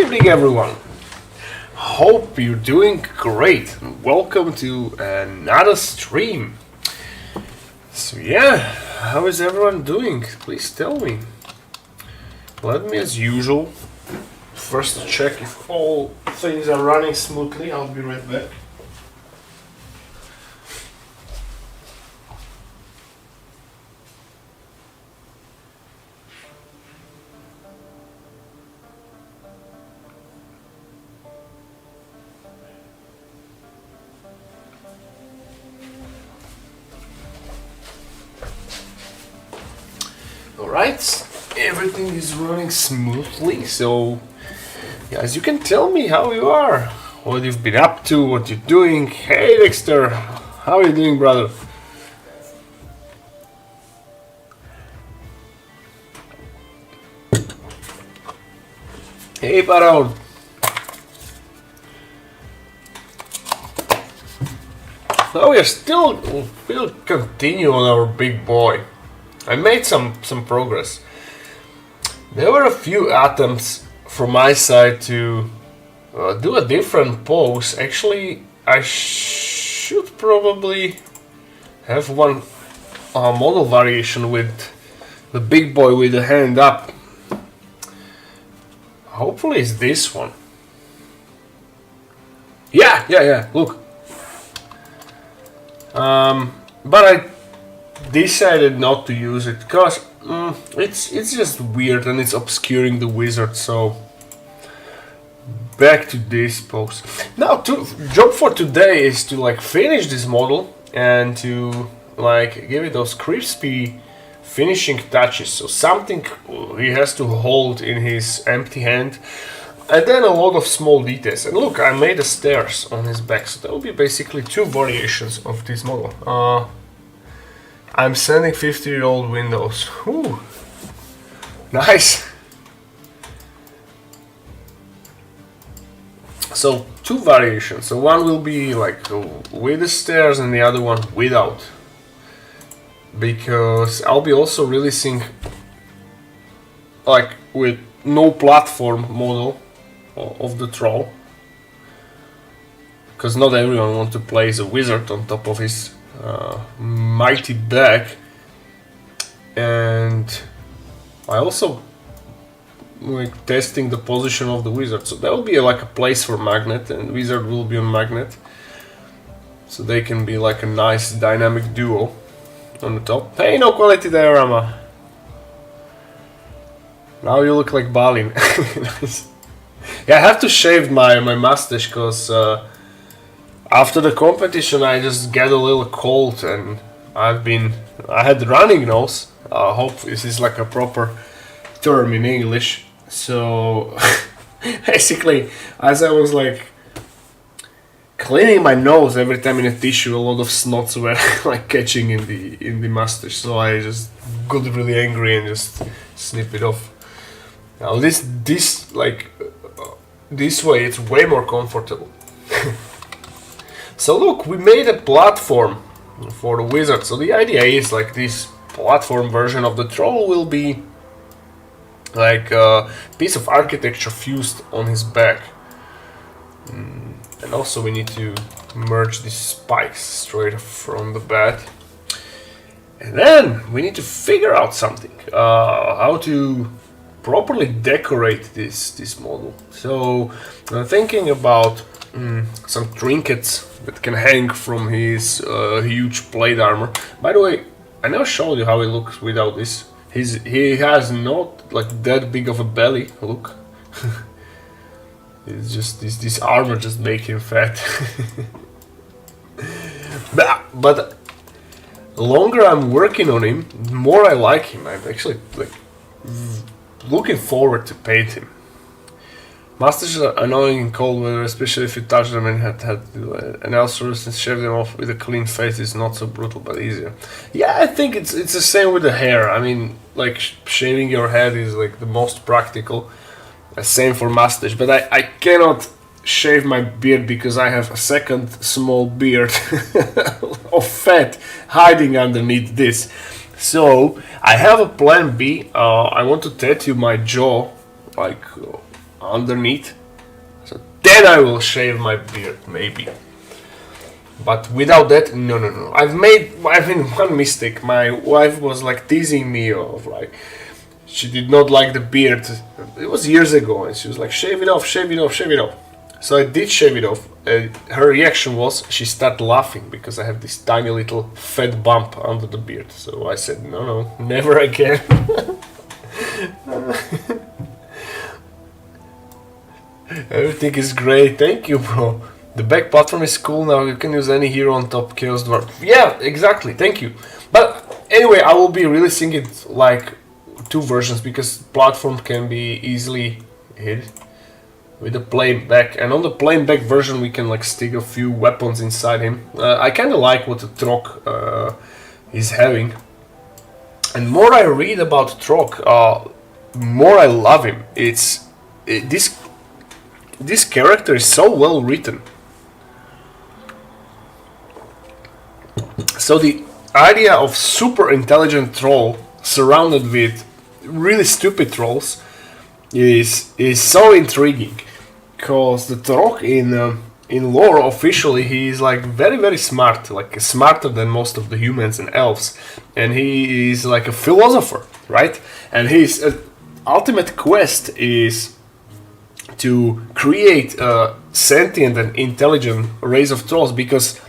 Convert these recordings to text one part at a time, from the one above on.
evening, everyone. Hope you're doing great. Welcome to another stream. So yeah, how is everyone doing? Please tell me. Let me, as usual, first check if all things are running smoothly. I'll be right back. Alright, everything is running smoothly, so guys, you can tell me how you are, what you've been up to, what you're doing. Hey Dexter, how are you doing, brother? Hey Baron. So we'll continue on our big boy. I made some progress. There were a few attempts from my side to do a different pose. Actually, I should probably have one model variation with the big boy with the hand up. Hopefully it's this one. Yeah, look. But I decided not to use it because it's just weird and it's obscuring the wizard. So back to this pose. Now, job for today is to like finish this model and to like give it those crispy finishing touches. So something he has to hold in his empty hand, and then a lot of small details. And look, I made the stairs on his back, so that will be basically two variations of this model. I'm sending 50-year-old windows. Ooh, nice. So two variations. So one will be like with the stairs and the other one without. Because I'll be also releasing like with no platform model of the troll. Because not everyone wants to play as a wizard on top of his mighty back. And I also like testing the position of the wizard, so there will be like a place for magnet, and wizard will be on magnet, so they can be like a nice dynamic duo on the top. Hey, no quality diorama. Now you look like Balin. Nice. Yeah, I have to shave my mustache because after the competition I just get a little cold and I had running nose. I hope this is like a proper term in English. So basically, as I was like cleaning my nose every time in a tissue, a lot of snots were like catching in the mustache. So I just got really angry and just snip it off. Now this way it's way more comfortable. So look, we made a platform for the wizard. So the idea is like this platform version of the troll will be like a piece of architecture fused on his back. And also we need to merge these spikes straight from the bat. And then we need to figure out something, how to properly decorate this model. So I'm thinking about some trinkets that can hang from his huge plate armor. By the way, I never showed you how he looks without this. He has not like that big of a belly. Look, it's just this armor just make him fat. but longer I'm working on him, the more I like him. I'm actually like looking forward to paint him. Masters are annoying in cold weather, especially if you touch them and had to and also since shave them off with a clean face is not so brutal but easier. Yeah, I think it's the same with the hair. I mean, like shaving your head is like the most practical. Same for mustache, but I cannot shave my beard because I have a second small beard of fat hiding underneath this. So I have a plan B. I want to tattoo my jaw like underneath. So then I will shave my beard, maybe. But without that, no. I've made one mistake. My wife was like teasing me of like, she did not like the beard. It was years ago, and she was like, shave it off, shave it off, shave it off. So I did shave it off. Her reaction was she started laughing because I have this tiny little fat bump under the beard. So I said, no, never again. Everything is great. Thank you, bro. The back platform is cool now. You can use any hero on top. Chaos Dwarf. Yeah, exactly. Thank you. But anyway, I will be releasing it like 2 versions because platform can be easily hit with the plain back. And on the plain back version, we can like stick a few weapons inside him. I kind of like what the Troc is having. And more I read about Troc, more I love him. This character is so well written. So the idea of super intelligent troll surrounded with really stupid trolls is so intriguing, because the Troc in lore officially he is like very smart, like smarter than most of the humans and elves, and he is like a philosopher, right? And his ultimate quest is to create a sentient and intelligent race of trolls because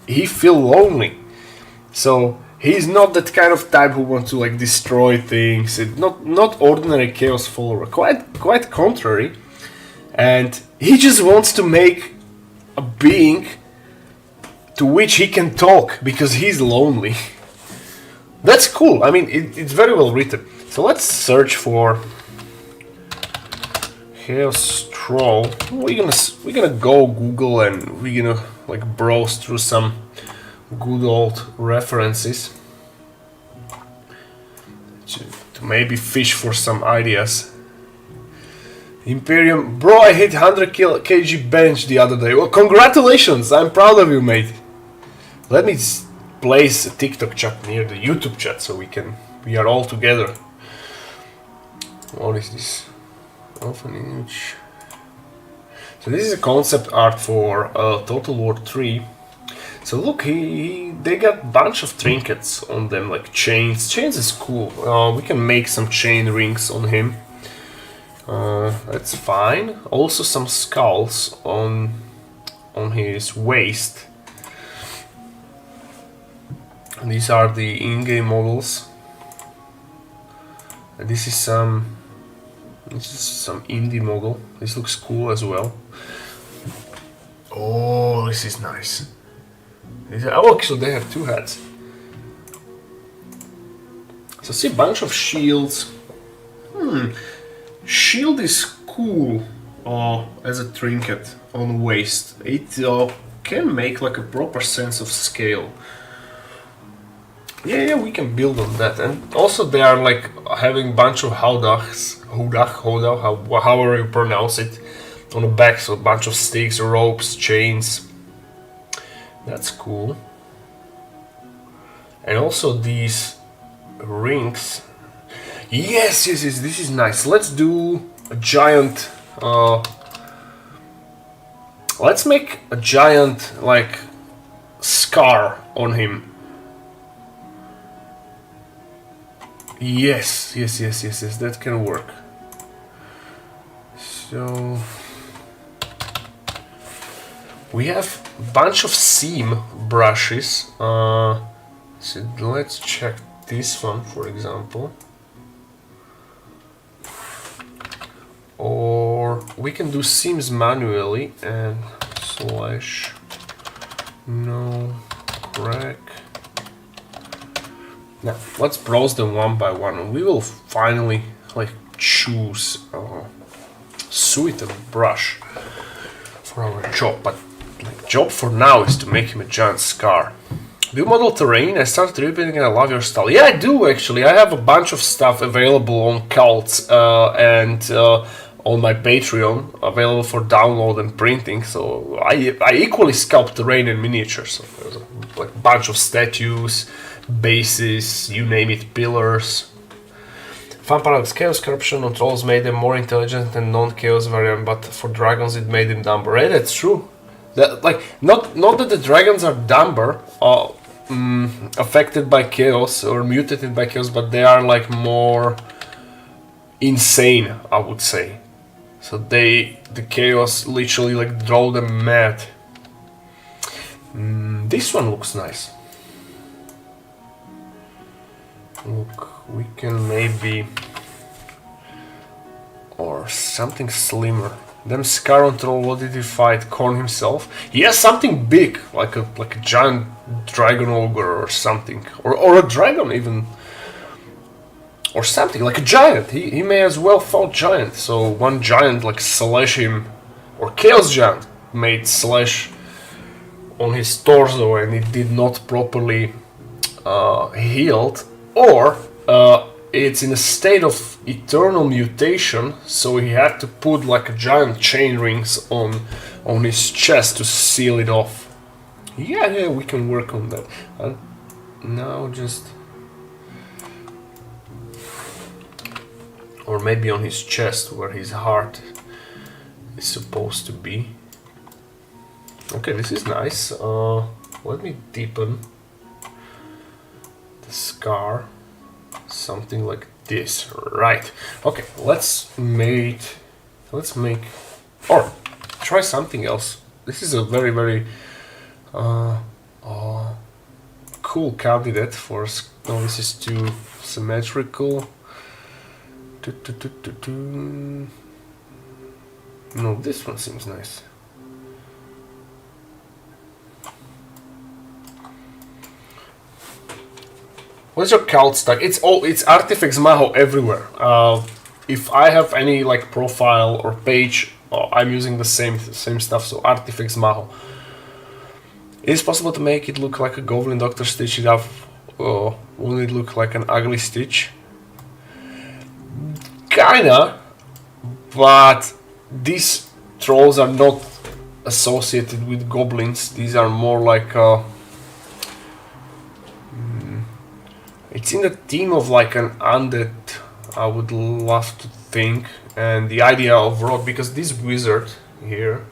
he feels lonely. So he's not that kind of type who wants to like destroy things. It's not ordinary chaos follower. Quite contrary. And he just wants to make a being to which he can talk because he's lonely. That's cool. I mean, it's very well written. So let's search for Chaos Troll. We're gonna go Google and we're gonna like browse through some good old references to maybe fish for some ideas. Imperium, bro, I hit 100 kg bench the other day. Well, congratulations! I'm proud of you, mate. Let me place a TikTok chat near the YouTube chat so we are all together. What is this? Of an image. So this is a concept art for Total War 3. So look, they got a bunch of trinkets on them, like chains. Chains is cool. We can make some chain rings on him. That's fine. Also some skulls on his waist. And these are the in-game models. And this is some indie model. This looks cool as well. Oh, this is nice. Oh, actually they have 2 hats. So see a bunch of shields. Shield is cool as a trinket on waist. It can make like a proper sense of scale. Yeah, we can build on that. And also they are like having a bunch of houdach, however you pronounce it, on the back. So a bunch of sticks, ropes, chains. That's cool. And also these rings. Yes, this is nice. Let's do a giant. Let's make a giant like scar on him. Yes, that can work. So we have a bunch of seam brushes. So let's check this one, for example. Or we can do seams manually and slash no crack. Now let's browse them one by one, and we will finally like choose a suitable brush for our job. But like, job for now is to make him a giant scar. Do you model terrain? I started rebuilding and I love your style. Yeah, I do actually. I have a bunch of stuff available on Cults and on my Patreon, available for download and printing. So I equally sculpt terrain and miniatures. So there's like a bunch of statues, bases, you name it, pillars. Fun paradox, Chaos corruption on trolls made them more intelligent than non-Chaos variant, but for dragons it made them dumber. Right, that's true. That, like, not that the dragons are dumber, affected by Chaos or mutated by Chaos, but they are like more insane, I would say. So the Chaos literally like drove them mad. This one looks nice. Look, we can maybe, or something slimmer. Them Scar on troll, what did he fight? Korn himself? He has something big, like a giant dragon ogre or something, or a dragon even, or something like a giant. He may as well fought giant. So one giant like slash him, or Chaos Giant made slash on his torso, and it did not properly healed. Or it's in a state of eternal mutation, so he had to put like a giant chain rings on his chest to seal it off. Yeah, we can work on that. And now just, or maybe on his chest where his heart is supposed to be. Okay, this is nice. Let me deepen the scar, something like this, right? Okay, let's make, or try something else. This is a very cool candidate for. No, this is too symmetrical. No, this one seems nice. What's your cult stack? It's Artifex Maho everywhere. If I have any like profile or page, I'm using the same stuff. So Artifex Maho. It is possible to make it look like a Goblin Doctor Stitch. Won't it look like an ugly Stitch? Kinda, but these trolls are not associated with goblins. These are more like it's in the theme of like an undead, I would love to think, and the idea of rot, because this wizard here,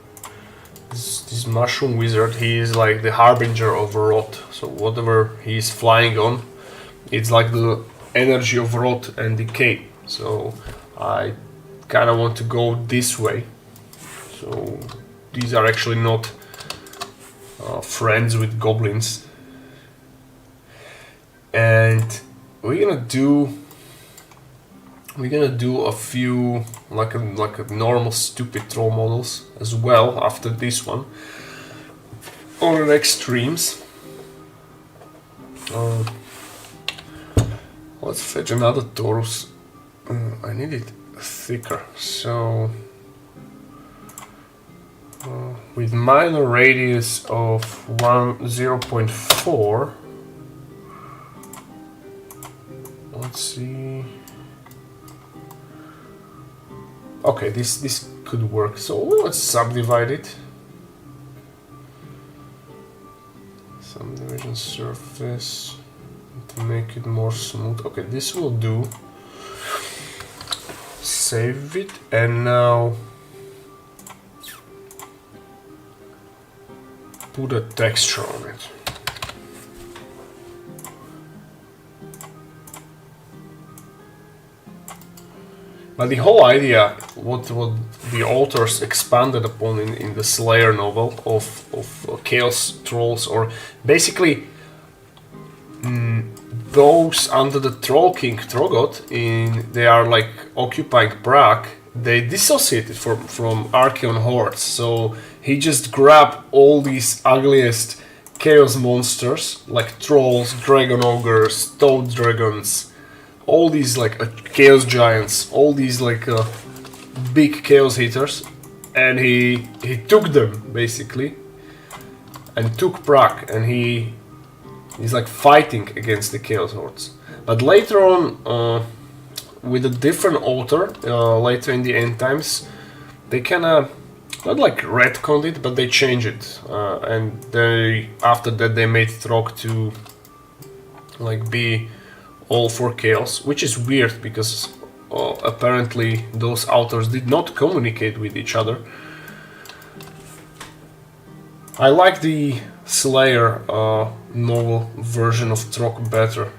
this mushroom wizard, he is like the harbinger of rot. So whatever he is flying on, it's like the energy of rot and decay. So I kind of want to go this way. So these are actually not friends with goblins. And we're gonna do a few like a normal stupid troll models as well after this one on the next streams. Let's fetch another Taurus. I need it thicker, so with minor radius of 0.4. Let's see. Okay, this could work. So let's subdivide it. Subdivision surface to make it more smooth. Okay, this will do. Save it, and now put a texture on it. But the whole idea, what the authors expanded upon in the Slayer novel of Chaos Trolls, or basically those under the Troll King Trogot, they are like occupying Prague, they dissociated from Archeon hordes. So he just grabbed all these ugliest chaos monsters like trolls, dragon ogres, toad dragons, all these like chaos giants, all these like big chaos hitters, and he took them basically and took Prague, and he's like fighting against the chaos hordes. But later on, with a different author, later in the end times, they kinda not like retconned it, but they changed it, and they after that they made Throg to like be all for chaos, which is weird because apparently those authors did not communicate with each other. I like the Slayer novel version of Trok better.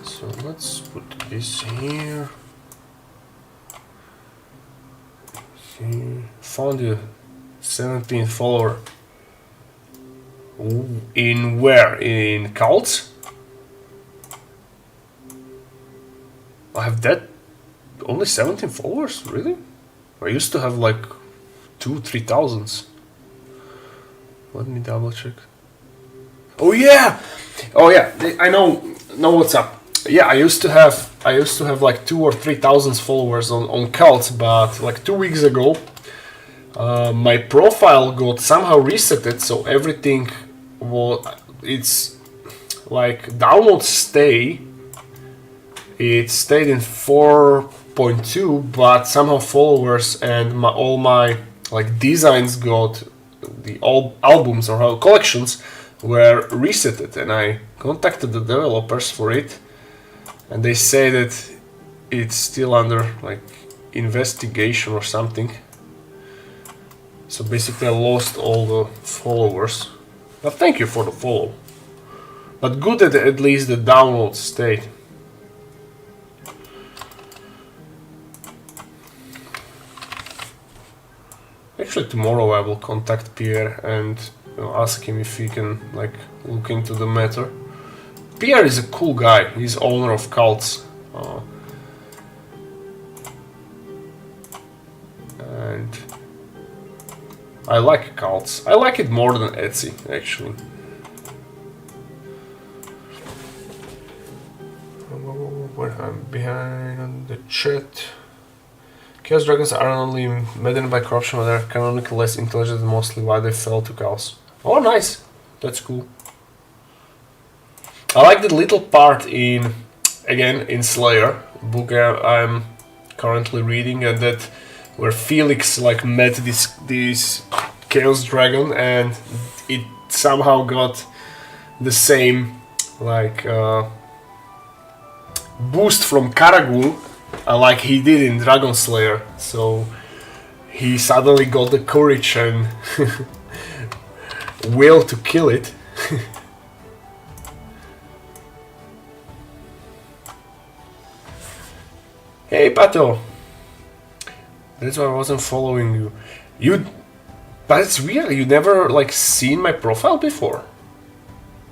So let's put this here. Found a 17th follower. Ooh, in where? In cults? I have that. Only 17 followers? Really? I used to have like 2,000-3,000. Let me double check. Oh yeah! Oh yeah, I know what's up. Yeah, I used to have like 2,000 or 3,000 followers on cults, but like 2 weeks ago my profile got somehow resetted, so everything it's like download it stayed in 4.2, but somehow followers and all my like designs got the albums or collections were resetted, and I contacted the developers for it, and they say that it's still under like investigation or something. So basically I lost all the followers. But thank you for the follow. But good that at least the download stayed. Actually tomorrow I will contact Pierre and ask him if he can like look into the matter. Pierre is a cool guy. He's owner of cults. And I like cults. I like it more than Etsy, actually. I'm behind on the chat. Chaos dragons are not only maddened by corruption, but they're canonically less intelligent and mostly why they fell to chaos. Oh, nice. That's cool. I like the little part in Slayer book I'm currently reading, and that where Felix like met this chaos dragon, and it somehow got the same like boost from Karagul like he did in Dragon Slayer. So he suddenly got the courage and will to kill it. Hey Pato! That's why I wasn't following you. But it's weird, you never like seen my profile before.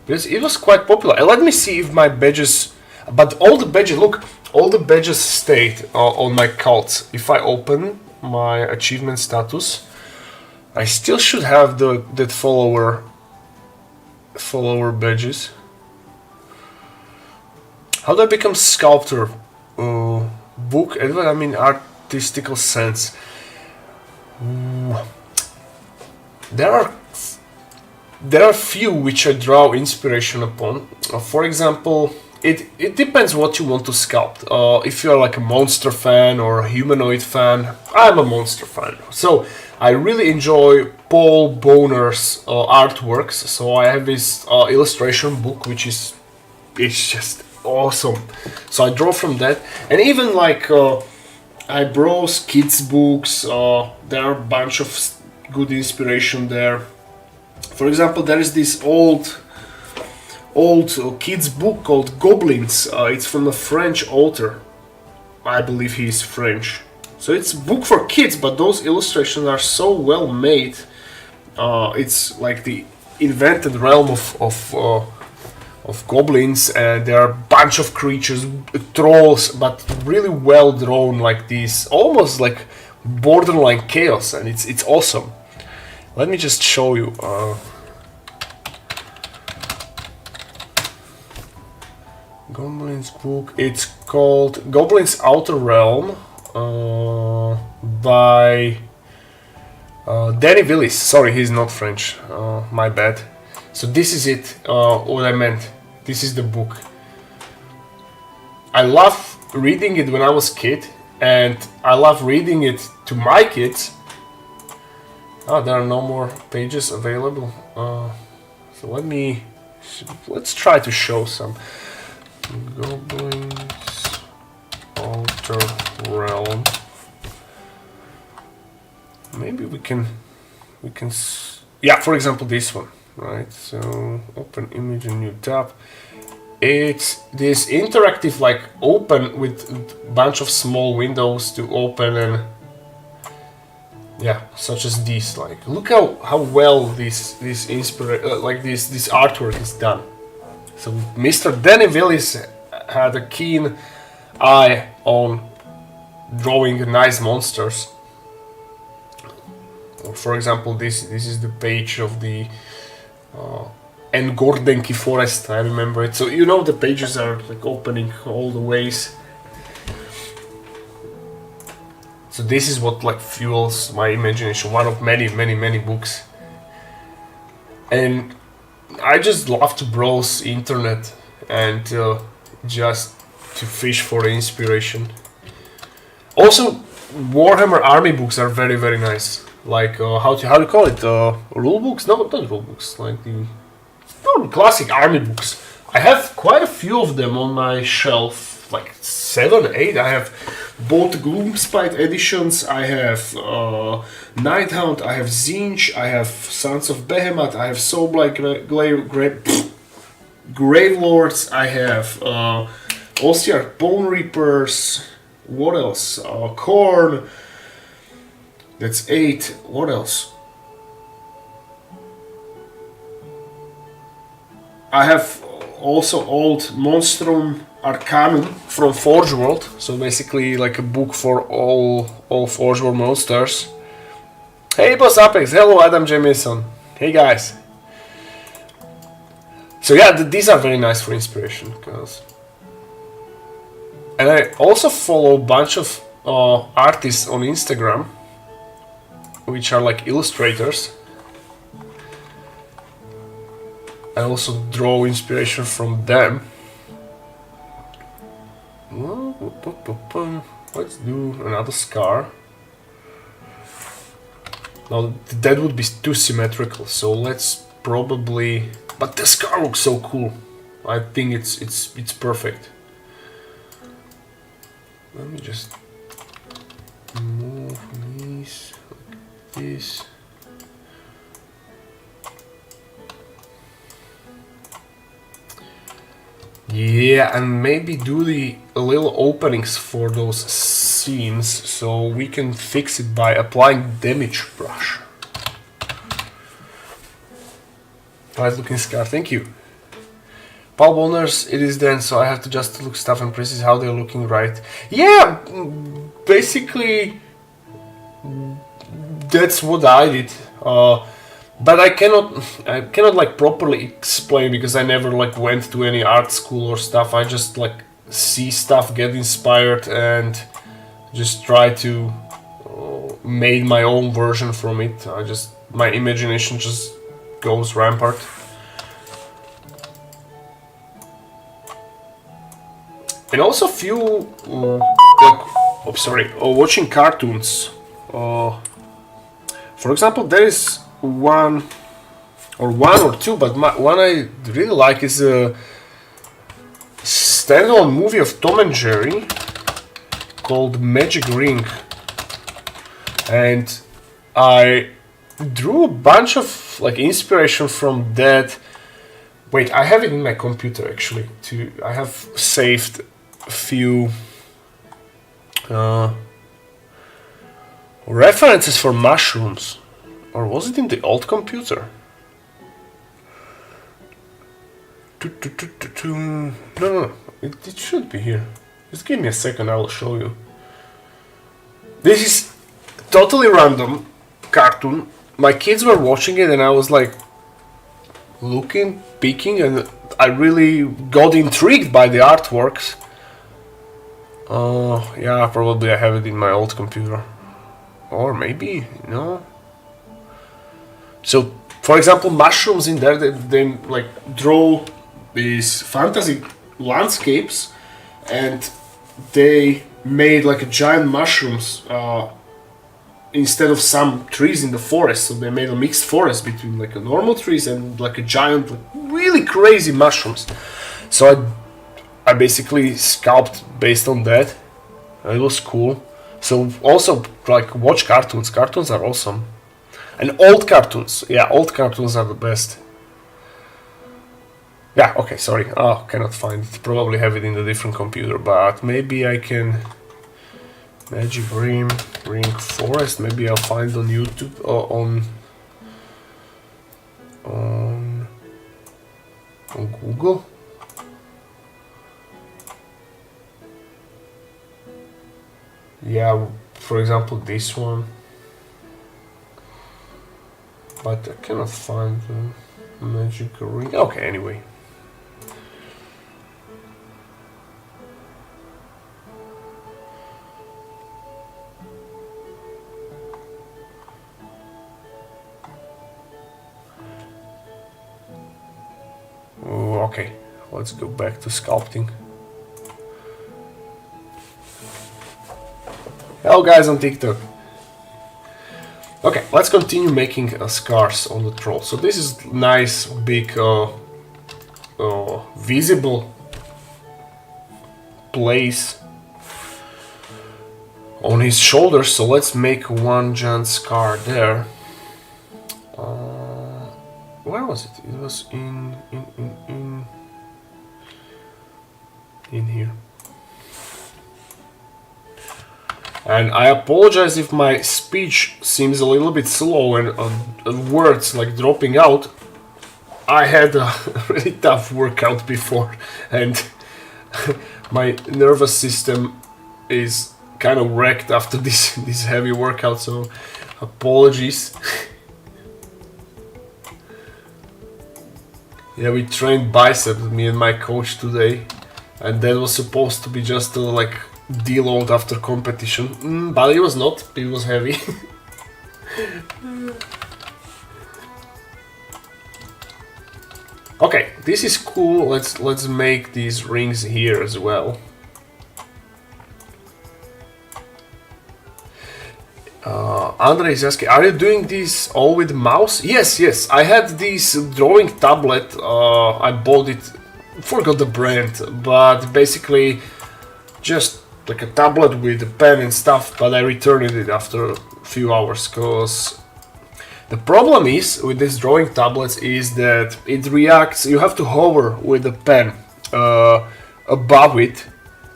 Because it was quite popular. And let me see if my badges... But all the badges stayed on my cults. If I open my achievement status, I still should have that follower badges. How do I become sculptor? Book, I mean artistical sense. There are few which I draw inspiration upon. For example, it depends what you want to sculpt. If you're like a monster fan or a humanoid fan, I'm a monster fan. So I really enjoy Paul Boner's artworks. So I have this illustration book, which is it's just awesome. So I draw from that, and even like I browse kids books. There are a bunch of good inspiration there. For example, there is this old kids book called Goblins. It's from a French author. I believe he's French. So it's a book for kids, but those illustrations are so well made. It's like the invented realm of goblins, and there are a bunch of creatures, trolls, but really well drawn, like these, almost like borderline chaos, and it's awesome. Let me just show you. Goblins book. It's called Goblins Outer Realm by Danny Willis. Sorry, he's not French. My bad. So this is it. What I meant. This is the book. I love reading it when I was a kid, and I love reading it to my kids. Oh, there are no more pages available. So let's try to show some goblins outer realm. Maybe we can yeah, for example this one, right? So open image and new tab. It's this interactive, like open with a bunch of small windows to open, and yeah, such as these. Like, look how well this artwork is done. So Mr. Danny Willis had a keen eye on drawing nice monsters. Or for example, this is the page of the Engordenki forest. I remember it. So you know the pages are like opening all the ways. So this is what like fuels my imagination. One of many books. And I just love to browse internet and just to fish for inspiration. Also, Warhammer army books are very nice. Like how do you call it? Rule books? No, not rule books. Like the classic army books. I have quite a few of them on my shelf, like 7, 8. I have both Gloomspite editions. I have Nighthound. I have Zinj. I have Sons of Behemoth. I have Soulblight Gravelords. I have Ossiarch Bone Reapers. What else? Khorne. That's 8. What else? I have also old Monstrum Arcanum from Forge World, so basically like a book for all Forge World monsters. Hey Boss Apex, hello Adam Jamison. Hey guys. So yeah, these are very nice for inspiration, because. And I also follow a bunch of artists on Instagram, which are like illustrators. I also draw inspiration from them. Let's do another scar. Now that would be too symmetrical, so let's probably. But the scar looks so cool. I think it's perfect. Let me just move these like this. Yeah, and maybe do the little openings for those seams so we can fix it by applying damage brush. Nice looking scar, thank you. Paul Boners, it is then, so I have to just look stuff and precise how they're looking right. Yeah, basically that's what I did. But I cannot like properly explain, because I never like went to any art school or stuff. I just like see stuff, get inspired, and just try to make my own version from it. My imagination just goes rampart. And also few watching cartoons. For example, there is one or two, but one I really like is a standalone movie of Tom and Jerry called Magic Ring, and I drew a bunch of like inspiration from that. Wait, I have it in my computer actually. I have saved a few references for mushrooms. Or was it in the old computer? No, it should be here. Just give me a second, I will show you. This is totally random cartoon. My kids were watching it and I was like looking, peeking, and I really got intrigued by the artworks. Yeah, probably I have it in my old computer. Or maybe, no. So, for example, mushrooms in there, they like draw these fantasy landscapes, and they made like a giant mushrooms instead of some trees in the forest, so they made a mixed forest between like a normal trees and like a giant, like, really crazy mushrooms. So I basically sculpted based on that. It was cool. So also like watch cartoons. Cartoons are awesome. And old cartoons. Yeah, old cartoons are the best. Yeah, okay, sorry. Oh, cannot find it. Probably have it in a different computer, but maybe I can... Magic Ring Forest. Maybe I'll find on YouTube or on Google. Yeah, for example, this one. But I cannot find the Magic Ring. Okay, anyway. Okay, let's go back to sculpting. Hello guys on TikTok. Okay, let's continue making scars on the troll. So this is nice, big, visible place on his shoulders. So let's make one giant scar there. Where was it? It was in here. And I apologize if my speech seems a little bit slow and words like dropping out. I had a really tough workout before, and my nervous system is kind of wrecked after this heavy workout, so apologies. Yeah, we trained biceps, me and my coach today, and that was supposed to be just a like deload after competition, but it was not. It was heavy. Okay, this is cool. Let's make these rings here as well. Andre is asking, are you doing this all with mouse? Yes. I had this drawing tablet. I bought it, forgot the brand, but basically just like a tablet with a pen and stuff. But I returned it after a few hours because the problem is with these drawing tablets is that it reacts. You have to hover with the pen above it,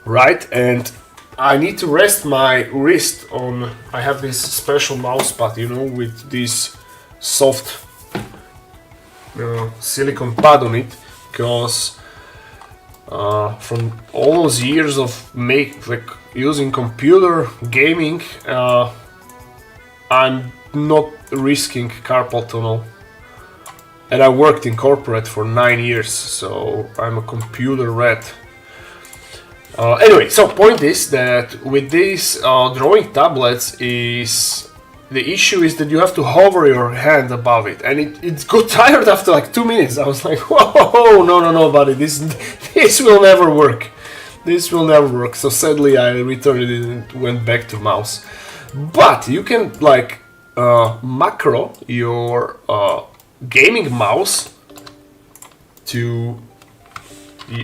right? And I need to rest my wrist on. I have this special mouse pad, you know, with this soft silicone pad on it, because from all those years of using computer gaming, I'm not risking carpal tunnel. And I worked in corporate for 9 years, so I'm a computer rat. Anyway, so point is that with these drawing tablets is the issue is that you have to hover your hand above it, and it got tired after like 2 minutes. I was like, whoa, no, buddy, this will never work. This will never work. So sadly, I returned it and went back to mouse. But you can like macro your gaming mouse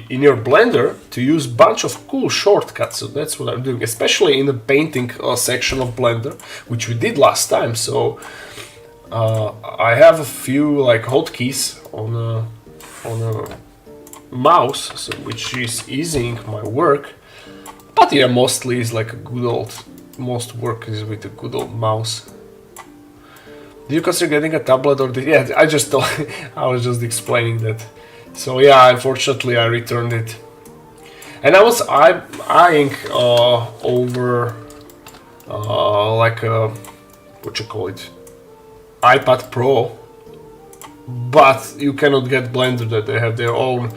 in your Blender to use bunch of cool shortcuts. So that's what I'm doing, especially in the painting section of Blender, which we did last time. So I have a few like hotkeys on a mouse, so, which is easing my work. But yeah, mostly is like a good old. Most work is with a good old mouse. Do you consider getting a tablet or yeah? I was just explaining that. So yeah, unfortunately I returned it, and I was eyeing over like a what you call it, iPad Pro, but you cannot get Blender. That they have their own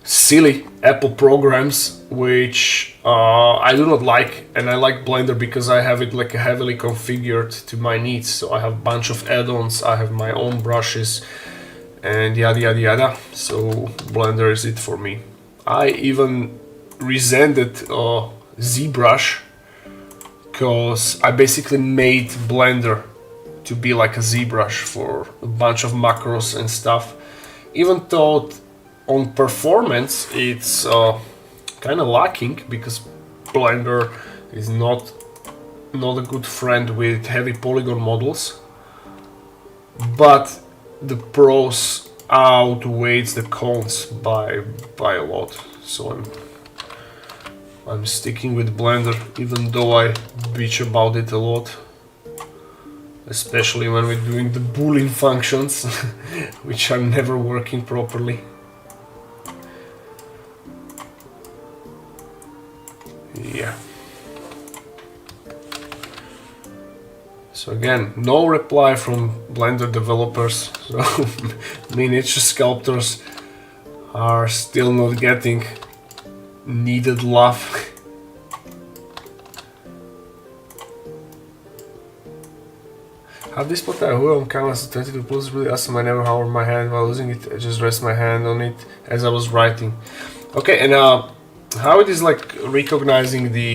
silly Apple programs, which I do not like, and I like Blender because I have it like heavily configured to my needs. So I have a bunch of add-ons, I have my own brushes, and yada yada yada. So Blender is it for me. I even resented ZBrush because I basically made Blender to be like a ZBrush for a bunch of macros and stuff. Even though on performance it's kind of lacking, because Blender is not a good friend with heavy polygon models, but the pros outweighs the cons by a lot. So I'm sticking with Blender, even though I bitch about it a lot, especially when we're doing the boolean functions which are never working properly. Yeah. So again, no reply from Blender developers, so miniature sculptors are still not getting needed love. Have this spot that on canvas 22 plus really awesome. I never hovered my hand while using it. I just rest my hand on it as I was writing. Okay, and how it is like recognizing the